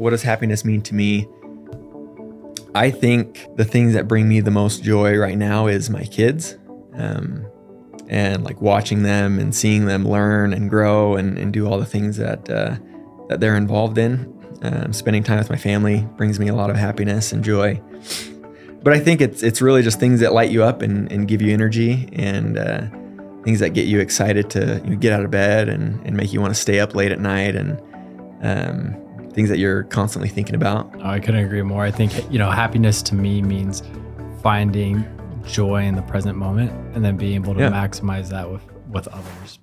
What does happiness mean to me? I think the things that bring me the most joy right now is my kids, and like watching them and seeing them learn and grow and do all the things that they're involved in. Spending time with my family brings me a lot of happiness and joy. But I think it's really just things that light you up and give you energy, and things that get you excited to get out of bed and make you want to stay up late at night, and things that you're constantly thinking about. I couldn't agree more. I think, happiness to me means finding joy in the present moment and then being able to maximize that with others.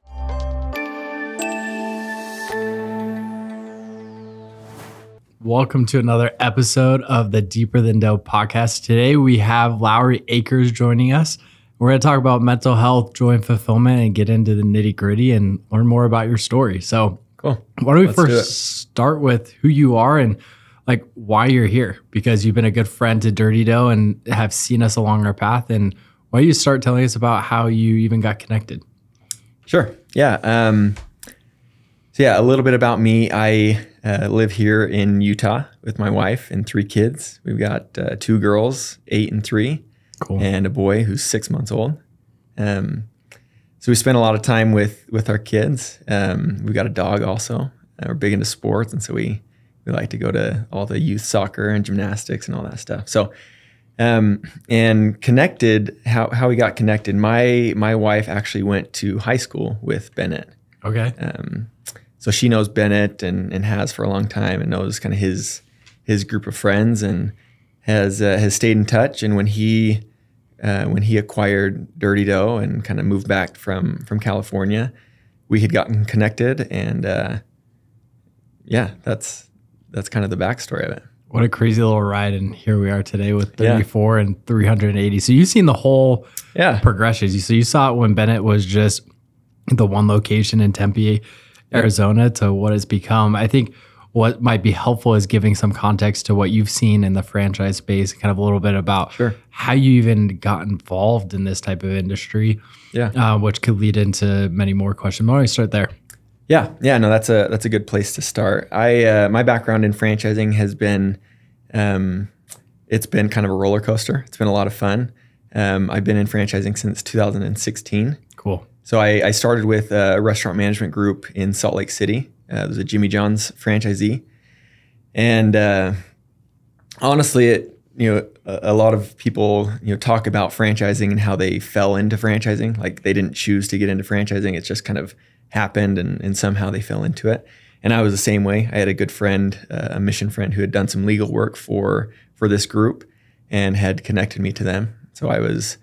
Welcome to another episode of the Deeper Than Dope podcast. Today we have Lowry Akers joining us. We're going to talk about mental health, joy, and fulfillment, and get into the nitty gritty and learn more about your story. So cool. Why don't we first start with who you are and like why you're here? Because you've been a good friend to Dirty Dough and have seen us along our path. And why don't you start telling us about how you even got connected? Sure. Yeah. A little bit about me. I live here in Utah with my wife and 3 kids. We've got 2 girls, 8 and 3, cool, and a boy who's 6 months old. So we spend a lot of time with our kids. We've got a dog also. We're big into sports, and so we like to go to all the youth soccer and gymnastics and all that stuff. So, and connected, how we got connected. My wife actually went to high school with Bennett. Okay. So she knows Bennett and has for a long time, and knows kind of his group of friends, and has stayed in touch. And when he acquired Dirty Dough and kind of moved back from California, we had gotten connected, and that's kind of the backstory of it. What a crazy little ride, and here we are today with 34 and 380. So you've seen the whole progressions. So you saw it when Bennett was just the one location in Tempe, Arizona, to what it's become. I think what might be helpful is giving some context to what you've seen in the franchise space, kind of a little bit about how you even got involved in this type of industry, which could lead into many more questions. Why don't we start there? No, that's a good place to start. My background in franchising has been, it's been kind of a roller coaster. It's been a lot of fun. I've been in franchising since 2016. Cool. So I started with a restaurant management group in Salt Lake City. It was a Jimmy John's franchisee. And honestly, a lot of people, talk about franchising and how they fell into franchising. Like they didn't choose to get into franchising. It just kind of happened, and somehow they fell into it. And I was the same way. I had a good friend, a mission friend, who had done some legal work for this group and had connected me to them. So I was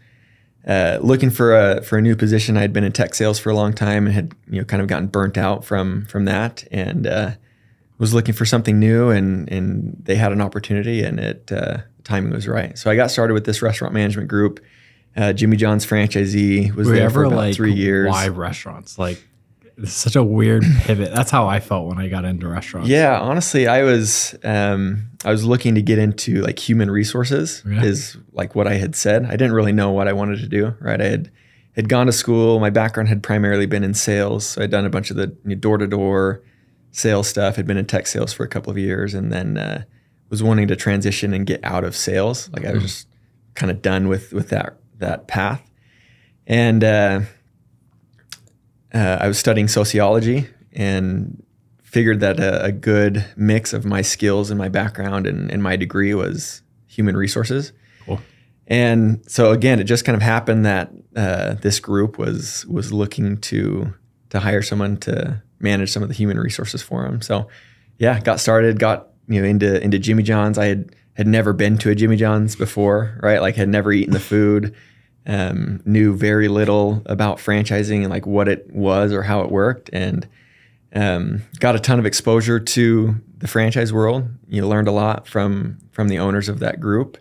looking for a new position. I had been in tech sales for a long time and had kind of gotten burnt out from that, and was looking for something new. And they had an opportunity, and timing was right. So I got started with this restaurant management group. Jimmy John's franchisee, was there for about 3 years. Why restaurants? Like, it's such a weird pivot. That's how I felt when I got into restaurants. Yeah, honestly, I was looking to get into like human resources, is like what I had said. I didn't really know what I wanted to do, right? I had gone to school. My background had primarily been in sales. So I'd done a bunch of the door-to-door sales stuff, had been in tech sales for a couple of years, and then was wanting to transition and get out of sales. Like I was just kind of done with that path. And I was studying sociology and figured that a good mix of my skills and my background and my degree was human resources. Cool. And so again, it just kind of happened that this group was looking to hire someone to manage some of the human resources for them. So got started, got into Jimmy John's. I had never been to a Jimmy John's before, right? Like had never eaten the food. Knew very little about franchising and like what it was or how it worked, and got a ton of exposure to the franchise world. Learned a lot from the owners of that group,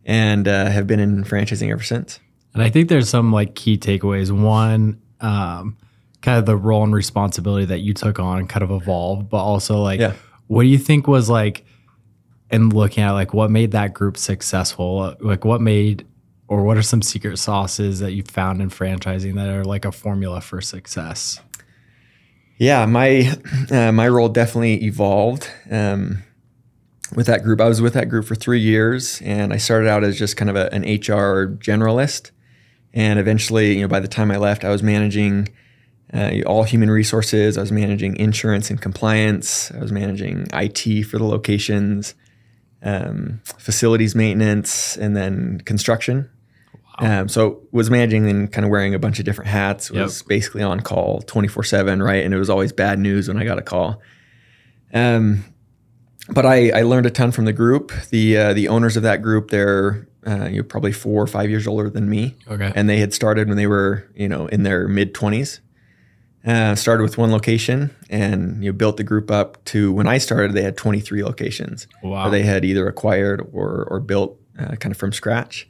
and have been in franchising ever since. And I think there's some like key takeaways. One, kind of the role and responsibility that you took on kind of evolved, but also like, what do you think was like, in looking at like what made that group successful? Like what are some secret sauces that you found in franchising that are like a formula for success? Yeah, my role definitely evolved. with that group. I was with that group for 3 years, and I started out as just kind of an HR generalist. And eventually, by the time I left, I was managing all human resources. I was managing insurance and compliance. I was managing IT for the locations, facilities maintenance, and then construction. Wow. So was managing and kind of wearing a bunch of different hats. Was basically on call 24/7, right? And it was always bad news when I got a call. But I learned a ton from the group. The owners of that group, they're probably 4 or 5 years older than me. Okay. And they had started when they were in their mid-20s. Started with one location and built the group up to, when I started, they had 23 locations. Wow. Where they had either acquired or built kind of from scratch.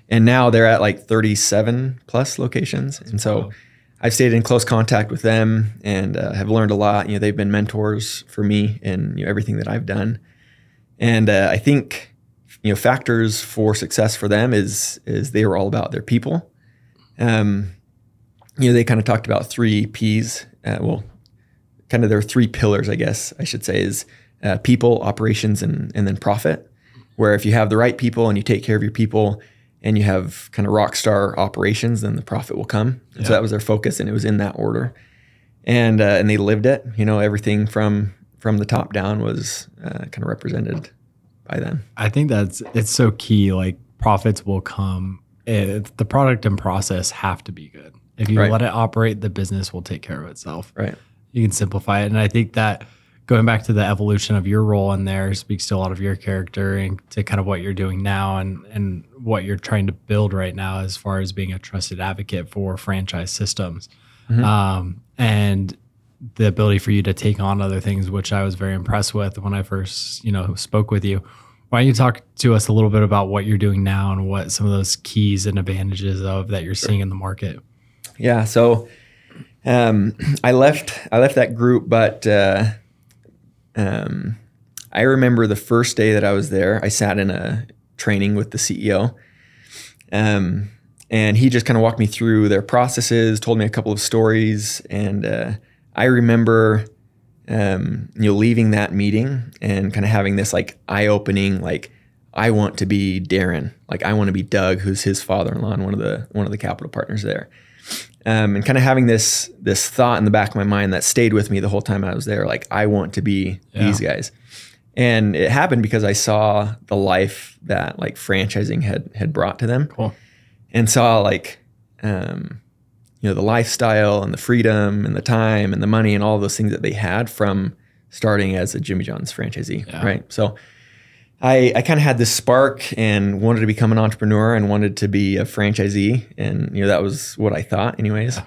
And now they're at like 37 plus locations. And so I've stayed in close contact with them and have learned a lot. They've been mentors for me in everything that I've done. And I think factors for success for them is they were all about their people. They kind of talked about 3 P's. Kind of their 3 pillars, I guess I should say, is people, operations, and then profit. Where if you have the right people and you take care of your people and you have kind of rock star operations, then the profit will come. Yeah. So that was their focus, and it was in that order. And they lived it. Everything from the top down was kind of represented by them. I think it's so key. Like, profits will come. The product and process have to be good. If you let it operate, the business will take care of itself. Right. You can simplify it. And I think that going back to the evolution of your role in there speaks to a lot of your character and to kind of what you're doing now and what you're trying to build right now as far as being a trusted advocate for franchise systems. Mm-hmm. And the ability for you to take on other things, which I was very impressed with when I first, spoke with you. Why don't you talk to us a little bit about what you're doing now and what some of those keys and advantages of that you're seeing in the market? Yeah. So I left that group, but I remember the first day that I was there, I sat in a training with the CEO. And he just kind of walked me through their processes, told me a couple of stories. And I remember leaving that meeting and kind of having this like eye-opening, like, I want to be Darren. Like, I want to be Doug, who's his father-in-law and one of the capital partners there. And kind of having this thought in the back of my mind that stayed with me the whole time I was there. Like, I want to be these guys. And it happened because I saw the life that like franchising had brought to them. Cool. And saw like, the lifestyle and the freedom and the time and the money and all those things that they had from starting as a Jimmy John's franchisee. Yeah. Right. So I kind of had this spark and wanted to become an entrepreneur and wanted to be a franchisee. And, that was what I thought anyways.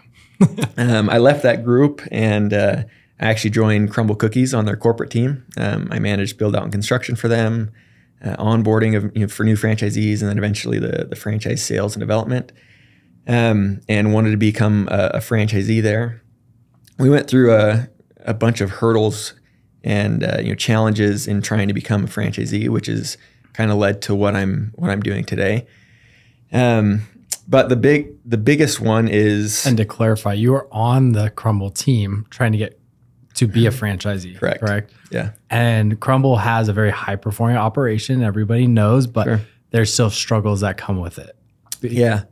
Yeah. I left that group and I actually joined Crumble Cookies on their corporate team. I managed build out and construction for them, onboarding of for new franchisees, and then eventually the franchise sales and development, and wanted to become a franchisee there. We went through a bunch of hurdles and challenges in trying to become a franchisee, which is kind of led to what I'm doing today. But the biggest one is, and to clarify, you are on the Crumble team trying to get to be a franchisee. Correct. Yeah. And Crumble has a very high performing operation, everybody knows, but there's still struggles that come with it. Yeah.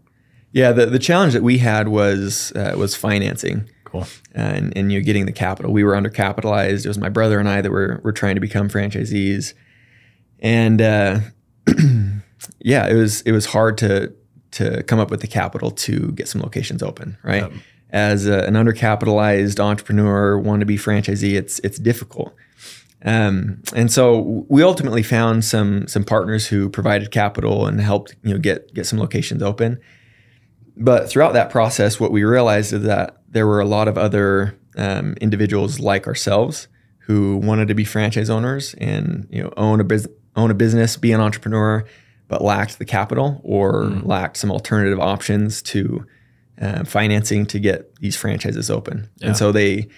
Yeah. The challenge that we had was financing. Cool. And getting the capital. We were undercapitalized. It was my brother and I that were trying to become franchisees. And it was hard to come up with the capital to get some locations open, right? Yep. As an undercapitalized entrepreneur, wannabe franchisee, it's difficult. And so we ultimately found some partners who provided capital and helped get some locations open. But throughout that process, what we realized is that there were a lot of other individuals like ourselves who wanted to be franchise owners and own a business, be an entrepreneur, but lacked the capital or lacked some alternative options to financing to get these franchises open. Yeah. And so the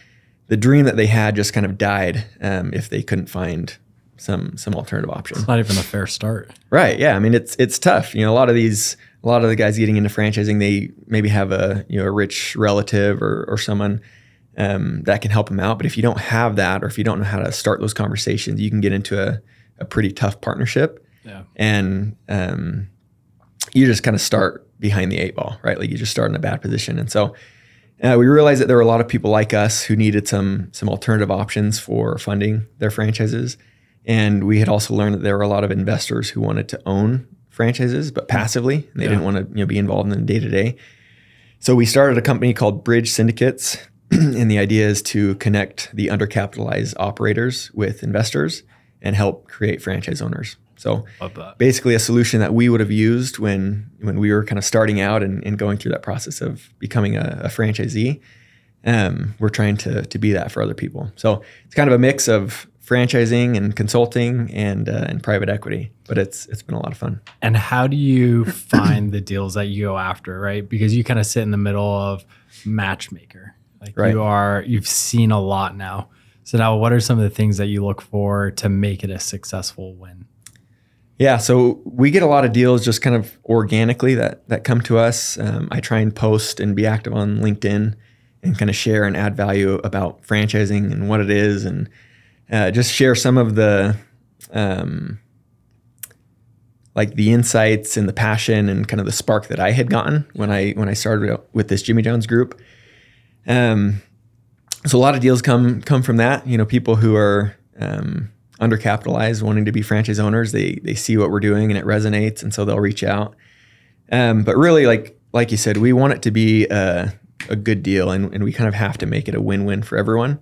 dream that they had just kind of died if they couldn't find some alternative option. It's not even a fair start. Right. Yeah. I mean, it's tough. A lot of the guys getting into franchising, they maybe have a rich relative or someone that can help them out. But if you don't have that, or if you don't know how to start those conversations, you can get into a a pretty tough partnership. Yeah. And you just kind of start behind the 8 ball, right? Like you just start in a bad position. And so we realized that there were a lot of people like us who needed some alternative options for funding their franchises. And we had also learned that there were a lot of investors who wanted to own franchises, but passively, and they didn't want to be involved in the day-to-day. So we started a company called Bridge Syndicates. And the idea is to connect the undercapitalized operators with investors and help create franchise owners. So basically a solution that we would have used when we were kind of starting out and going through that process of becoming a franchisee. We're trying to be that for other people. So it's kind of a mix of franchising and consulting and private equity, but it's been a lot of fun. And how do you find the deals that you go after, right? Because you kind of sit in the middle of matchmaker. Like you've seen a lot now. So now what are some of the things that you look for to make it a successful win? Yeah, so we get a lot of deals just kind of organically that come to us. I try and post and be active on LinkedIn and kind of share and add value about franchising and what it is, and just share some of the like the insights and the passion and kind of the spark that I had gotten when I started out with this Jimmy John's group. So a lot of deals come from that. People who are undercapitalized, wanting to be franchise owners, they see what we're doing and it resonates, and so they'll reach out. But really, like you said, we want it to be a good deal, and we kind of have to make it a win-win for everyone.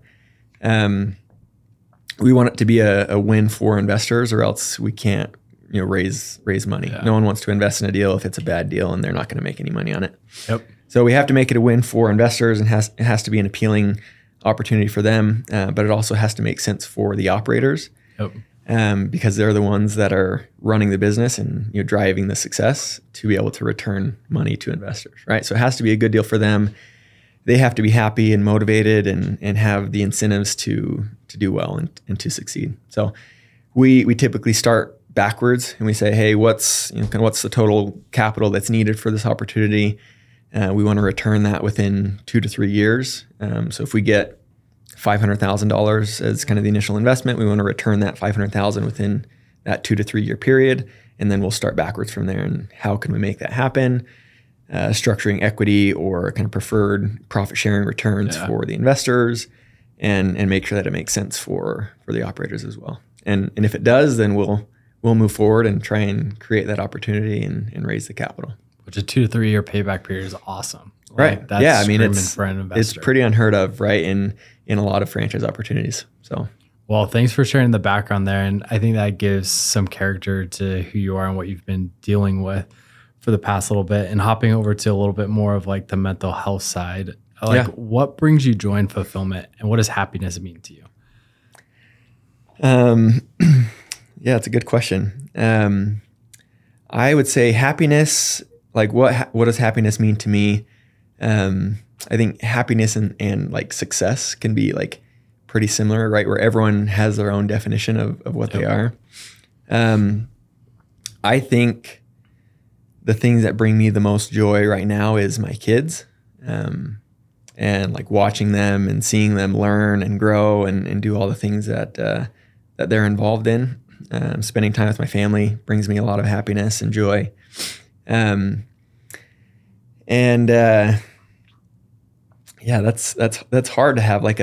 We want it to be a win for investors, or else we can't raise money. Yeah. No one wants to invest in a deal if it's a bad deal and they're not going to make any money on it. Yep. So we have to make it a win for investors, and it has to be an appealing opportunity for them, but it also has to make sense for the operators. Yep. Because they're the ones that are running the business and driving the success to be able to return money to investors, right? So it has to be a good deal for them. They have to be happy and motivated and have the incentives to do well and to succeed. So we typically start backwards and we say, hey, what's the total capital that's needed for this opportunity? We want to return that within 2 to 3 years. So if we get $500,000 as kind of the initial investment, we want to return that $500,000 within that 2 to 3 year period, and then we'll start backwards from there. And how can we make that happen? Structuring equity or kind of preferred profit sharing returns for the investors, and make sure that it makes sense for the operators as well. And if it does, then we'll move forward and try and create that opportunity and raise the capital. Which a 2 to 3 year payback period is awesome. Right. That's yeah. I mean, for an investor. It's pretty unheard of, right? In a lot of franchise opportunities. So, well, thanks for sharing the background there. And I think that gives some character to who you are and what you've been dealing with for the past little bit, and hopping over to a little bit more of like the mental health side. What brings you joy and fulfillment, and what does happiness mean to you? Yeah, it's a good question. I would say happiness, like what does happiness mean to me? I think happiness and like success can be like pretty similar, right? Where everyone has their own definition of what they are. I think the things that bring me the most joy right now is my kids, and like watching them and seeing them learn and grow and do all the things that they're involved in. Spending time with my family brings me a lot of happiness and joy. Yeah, that's hard to have like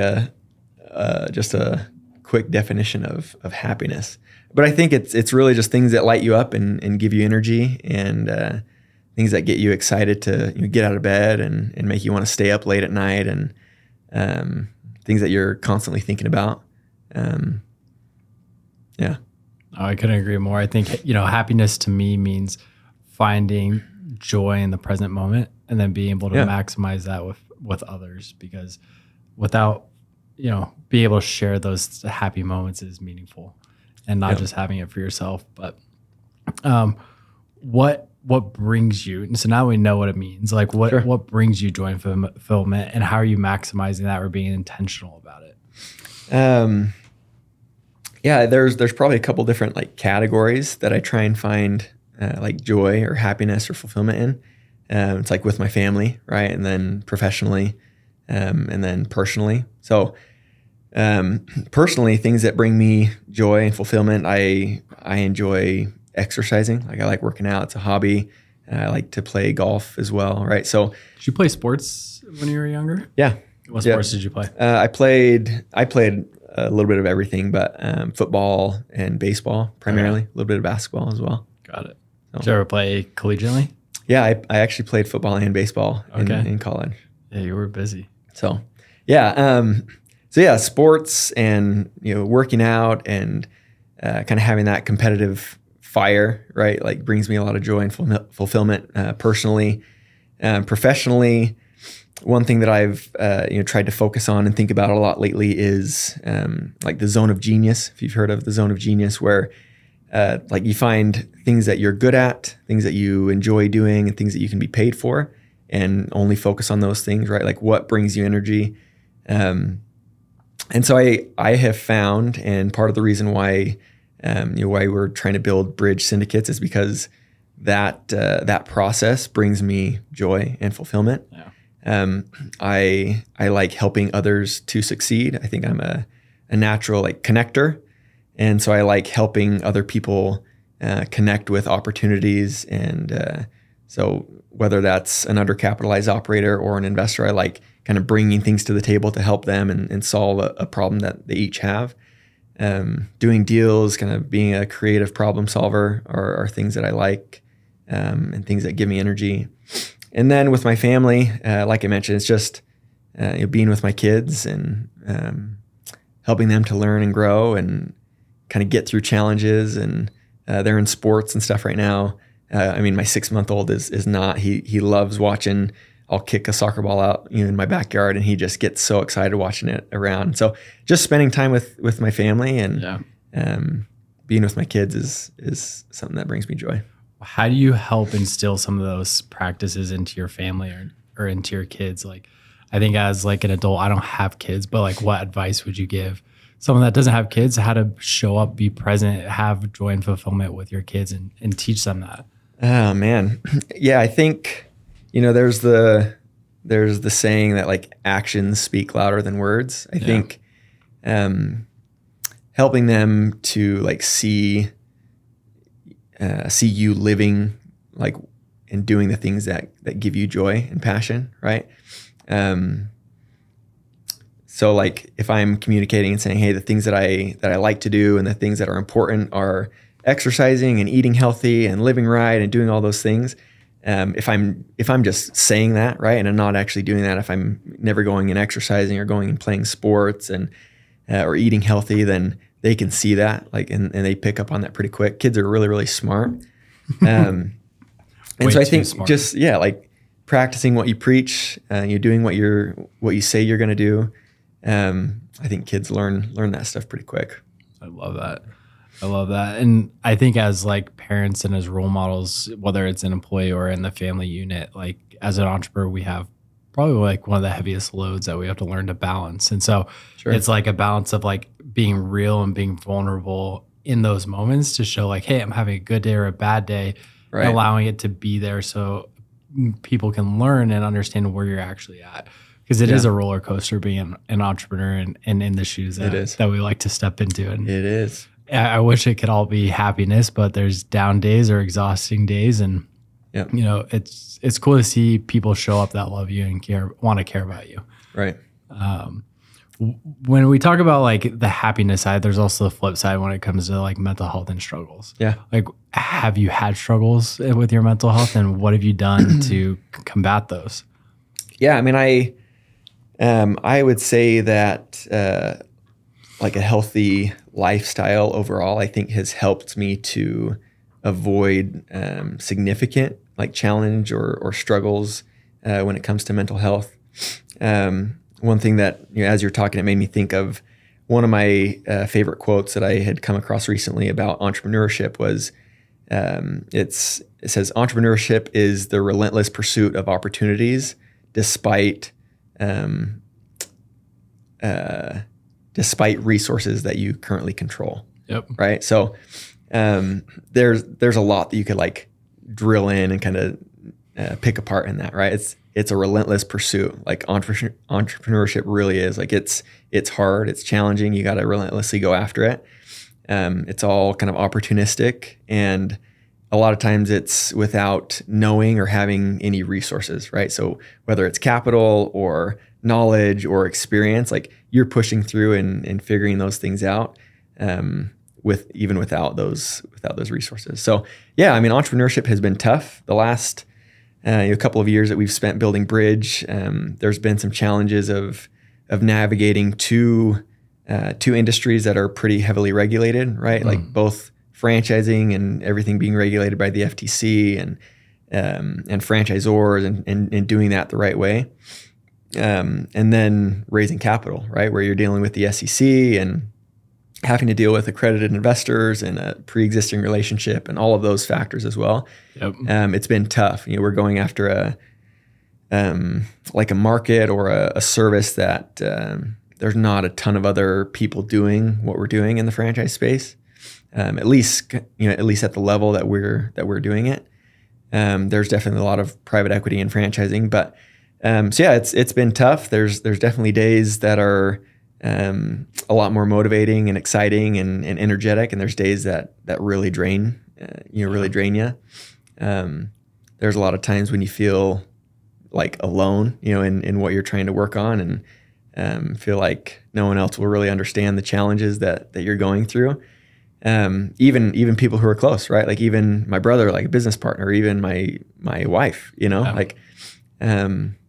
just a quick definition of happiness. But I think it's really just things that light you up and give you energy, and things that get you excited to get out of bed and make you want to stay up late at night, and things that you're constantly thinking about. Yeah. Oh, I couldn't agree more. I think, happiness to me means finding joy in the present moment and then being able to maximize that with others, because without, being able to share those happy moments is meaningful, and not just having it for yourself. But what brings you? And so now we know what it means. Like what brings you joy and fulfillment, and how are you maximizing that or being intentional about it? Yeah, there's probably a couple different like categories that I try and find like joy or happiness or fulfillment in. It's like with my family, right? And then professionally, and then personally. So Personally, things that bring me joy and fulfillment, I enjoy exercising. Like I like working out. It's a hobby. I like to play golf as well. Right. So did you play sports when you were younger? Yeah. What sports did you play? I played a little bit of everything, but football and baseball primarily, a little bit of basketball as well. Got it. So, did you ever play collegiately? Yeah, I actually played football and baseball in college. Yeah, you were busy. So yeah, sports and working out and kind of having that competitive fire, right? Like brings me a lot of joy and fulfillment personally. Professionally, one thing that I've tried to focus on and think about a lot lately is like the zone of genius. If you've heard of the zone of genius, where like you find things that you're good at, things that you enjoy doing, and things that you can be paid for, and only focus on those things, right? Like what brings you energy. And so I have found, and part of the reason why why we're trying to build bridge syndicates is because that process brings me joy and fulfillment. Yeah. I like helping others to succeed. I think I'm a natural like connector. And so I like helping other people connect with opportunities. And so whether that's an undercapitalized operator or an investor, I like kind of bringing things to the table to help them and solve a problem that they each have. Doing deals, kind of being a creative problem solver are things that I like, and things that give me energy. And then with my family, like I mentioned, it's just being with my kids and helping them to learn and grow and kind of get through challenges. And they're in sports and stuff right now. I mean, my 6-month-old is not. He loves watching. I'll kick a soccer ball out in my backyard, and he just gets so excited watching it around. So just spending time with my family and being with my kids is something that brings me joy. How do you help instill some of those practices into your family or into your kids? Like, I think as like an adult, I don't have kids, but like what advice would you give someone that doesn't have kids, how to show up, be present, have joy and fulfillment with your kids and teach them that? Oh man. Yeah. I think, there's the saying that like actions speak louder than words. I think, helping them to like see you living like and doing the things that give you joy and passion. Right. So like if I'm communicating and saying, hey, the things that I like to do and the things that are important are exercising and eating healthy and living right and doing all those things. If I'm just saying that, right, and I'm not actually doing that, if I'm never going and exercising or going and playing sports and or eating healthy, then they can see that, like, and they pick up on that pretty quick. Kids are really, really smart. And so I think just, like practicing what you preach, you're doing what you say you're going to do. I think kids learn that stuff pretty quick. I love that. And I think as like parents and as role models, whether it's an employee or in the family unit, like as an entrepreneur, we have probably like one of the heaviest loads that we have to learn to balance. And so it's like a balance of like being real and being vulnerable in those moments to show like, hey, I'm having a good day or a bad day, and allowing it to be there so people can learn and understand where you're actually at. Because it is a roller coaster being an entrepreneur and in the shoes that we like to step into. And it is. I wish it could all be happiness, but there's down days or exhausting days. And, it's cool to see people show up that love you and want to care about you. Right. When we talk about like the happiness side, there's also the flip side when it comes to like mental health and struggles. Yeah. Like, have you had struggles with your mental health and what have you done to combat those? Yeah. I mean, I would say that like a healthy lifestyle overall, I think has helped me to avoid significant like challenge or struggles when it comes to mental health. One thing that, as you're talking, it made me think of one of my favorite quotes that I had come across recently about entrepreneurship was, it says, entrepreneurship is the relentless pursuit of opportunities despite resources that you currently control. Yep. Right. So there's a lot that you could like drill in and kind of pick apart in that. Right. it's a relentless pursuit. Like entrepreneurship really is. Like it's hard, it's challenging. You got to relentlessly go after it. It's all kind of opportunistic, and a lot of times it's without knowing or having any resources, right? So whether it's capital or knowledge or experience, like you're pushing through and figuring those things out, without those resources. So yeah, I mean, entrepreneurship has been tough. The last a couple of years that we've spent building Bridge, there's been some challenges of navigating two industries that are pretty heavily regulated, right? Like both franchising and everything being regulated by the FTC and franchisors and doing that the right way. And then raising capital, right? Where you're dealing with the SEC and having to deal with accredited investors and a pre-existing relationship and all of those factors as well. Yep. It's been tough. We're going after like a market or a service that there's not a ton of other people doing what we're doing in the franchise space. At least at the level that we're doing it. There's definitely a lot of private equity in franchising, but so yeah, it's been tough. There's definitely days that are a lot more motivating and exciting and energetic, and there's days that really drain you. There's a lot of times when you feel like alone, in what you're trying to work on, and feel like no one else will really understand the challenges that you're going through. Even people who are close, right? Like even my brother, like a business partner, even my wife,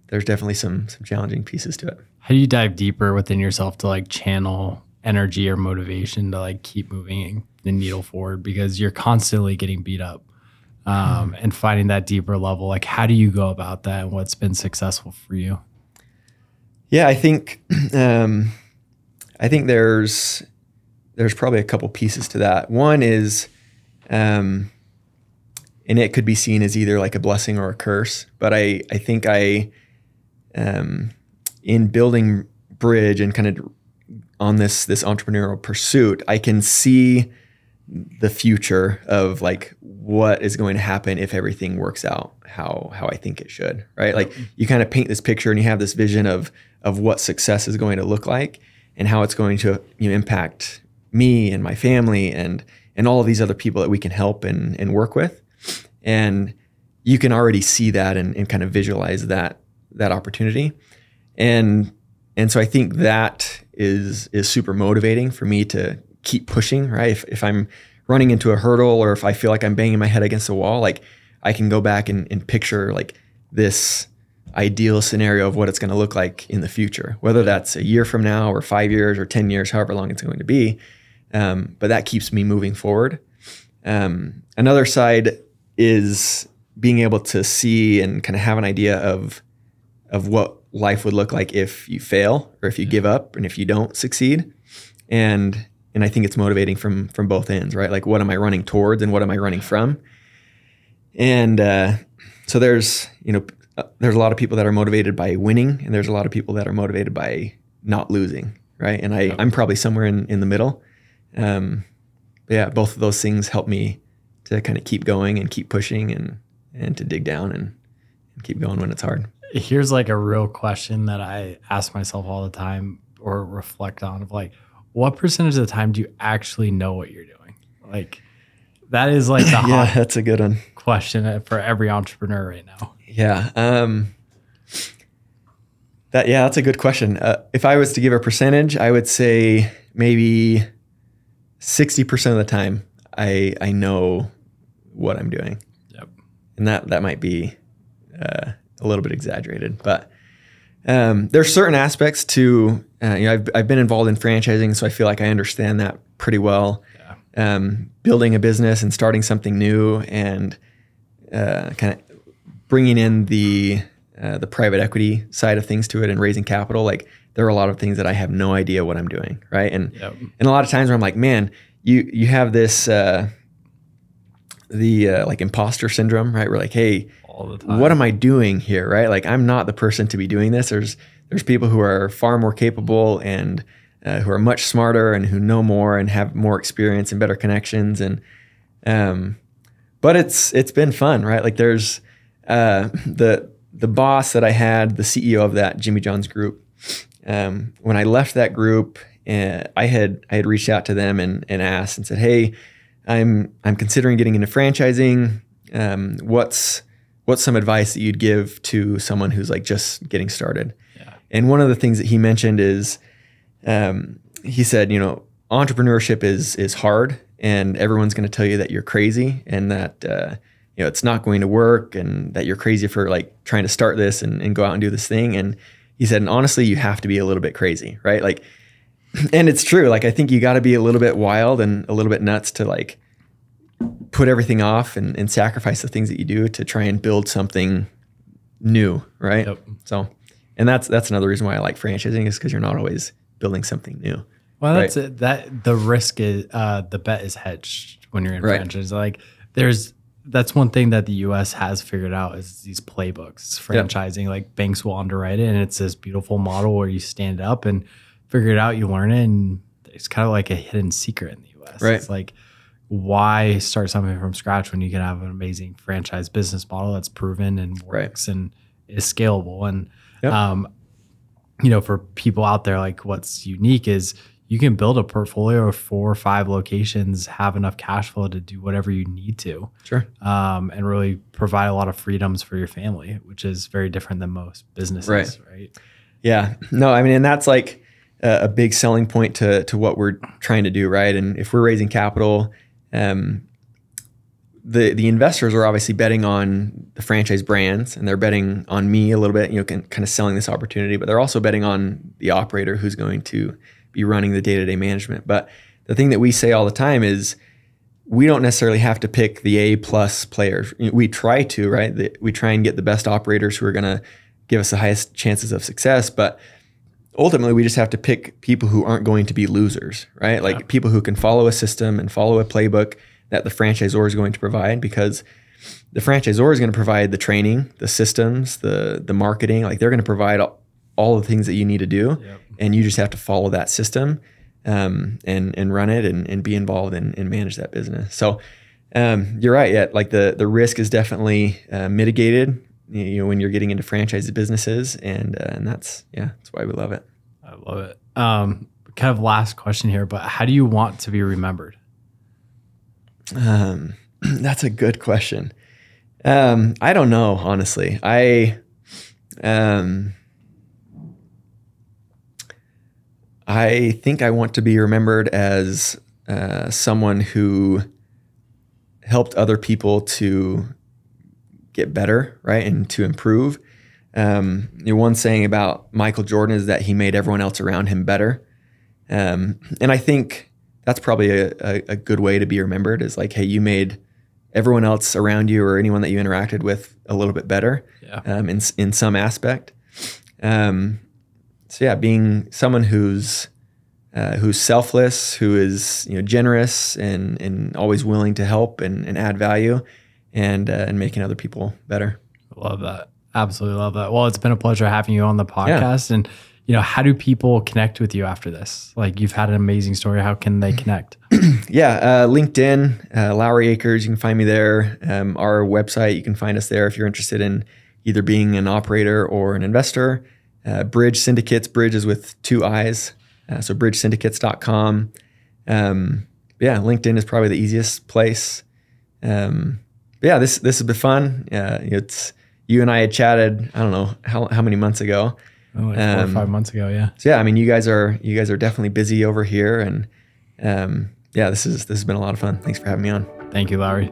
there's definitely some challenging pieces to it. How do you dive deeper within yourself to like channel energy or motivation to like keep moving the needle forward? Because you're constantly getting beat up, and finding that deeper level. Like, how do you go about that, and what's been successful for you? Yeah, I think there's probably a couple pieces to that. One is, and it could be seen as either like a blessing or a curse, but I think in building Bridge and kind of on this entrepreneurial pursuit, I can see the future of like what is going to happen if everything works out how I think it should, right? Like you kind of paint this picture and you have this vision of what success is going to look like and how it's going to impact me and my family and all of these other people that we can help and work with. And you can already see that and kind of visualize that opportunity. And so I think that is super motivating for me to keep pushing, right? If I'm running into a hurdle or if I feel like I'm banging my head against a wall, like I can go back and picture like this ideal scenario of what it's going to look like in the future, whether that's a year from now or 5 years or 10 years, however long it's going to be. But that keeps me moving forward. Another side is being able to see and kind of have an idea of what life would look like if you fail or if you give up and if you don't succeed. And I think it's motivating from both ends, right? Like what am I running towards and what am I running from? And so there's a lot of people that are motivated by winning and there's a lot of people that are motivated by not losing, right? And I'm probably somewhere in the middle. Yeah, both of those things help me to kind of keep going and keep pushing and to dig down and keep going when it's hard. Here's like a real question that I ask myself all the time or reflect on of like, what percentage of the time do you actually know what you're doing? Like that is like the hot that's a good one question for every entrepreneur right now. Yeah. That's a good question. If I was to give a percentage, I would say maybe 60% of the time I know what I'm doing. Yep. And that might be a little bit exaggerated, but there's certain aspects to, I've been involved in franchising, so I feel like I understand that pretty well. Yeah. Building a business and starting something new and kind of bringing in the private equity side of things to it and raising capital. Like there are a lot of things that I have no idea what I'm doing, right? And a lot of times where I'm like, man, you have this like imposter syndrome, right? We're like, hey, all the time, what am I doing here, right? Like I'm not the person to be doing this. There's people who are far more capable and who are much smarter and who know more and have more experience and better connections. And but it's been fun, right? Like there's the the boss that I had, the CEO of that Jimmy John's group, when I left that group, I had reached out to them and asked and said, hey, I'm considering getting into franchising. What's some advice that you'd give to someone who's like just getting started? Yeah. And one of the things that he mentioned is, he said, entrepreneurship is hard, and everyone's going to tell you that you're crazy and that, it's not going to work, and that you're crazy for like trying to start this and go out and do this thing. And he said, and honestly, you have to be a little bit crazy, right? Like, and it's true. Like, I think you got to be a little bit wild and a little bit nuts to like put everything off and sacrifice the things that you do to try and build something new, right? Yep. So, and that's another reason why I like franchising, is because you're not always building something new. Well, that's it. That the risk is the bet is hedged when you're in franchise. Like, that's one thing that the U.S. has figured out is these playbooks, franchising. Yep. Like, banks will underwrite it, and it's this beautiful model where you stand up and figure it out, you learn it, and it's kind of like a hidden secret in the U.S. Right. It's like, why start something from scratch when you can have an amazing franchise business model that's proven and works and is scalable? And for people out there, like, what's unique is you can build a portfolio of 4 or 5 locations, have enough cash flow to do whatever you need to. Sure. And really provide a lot of freedoms for your family, which is very different than most businesses, right? Yeah. No, I mean, and that's like a big selling point to what we're trying to do, right? And if we're raising capital, the investors are obviously betting on the franchise brands, and they're betting on me a little bit, kind of selling this opportunity, but they're also betting on the operator who's going to be running the day-to-day management. But the thing that we say all the time is we don't necessarily have to pick the A+ players. We try to, right? We try and get the best operators who are going to give us the highest chances of success. But ultimately, we just have to pick people who aren't going to be losers, right? Like people who can follow a system and follow a playbook that the franchisor is going to provide, because the franchisor is going to provide the training, the systems, the marketing. Like, they're going to provide all the things that you need to do. Yep. And you just have to follow that system and run it and be involved and manage that business. So you're right. Yeah, like the risk is definitely mitigated, when you're getting into franchise businesses, and that's why we love it. I love it. Kind of last question here, but how do you want to be remembered? That's a good question. I don't know, honestly. I think I want to be remembered as someone who helped other people to get better, right, and to improve. One saying about Michael Jordan is that he made everyone else around him better. And I think that's probably a good way to be remembered, is like, hey, you made everyone else around you or anyone that you interacted with a little bit better in some aspect. So yeah, being someone who's selfless, who is generous and always willing to help and add value, and making other people better. Love that. Absolutely love that. Well, it's been a pleasure having you on the podcast. And how do people connect with you after this? Like, you've had an amazing story. How can they connect? LinkedIn, Lowry Akers. You can find me there. Our website, you can find us there if you're interested in either being an operator or an investor. Bridge Syndicates, Bridge is with 2 I's. So bridgesyndicates.com. LinkedIn is probably the easiest place. This has been fun. It's you and I had chatted, I don't know how many months ago. Oh, like 4 or 5 months ago, yeah. So I mean, you guys are definitely busy over here, and this has been a lot of fun. Thanks for having me on. Thank you, Lowry.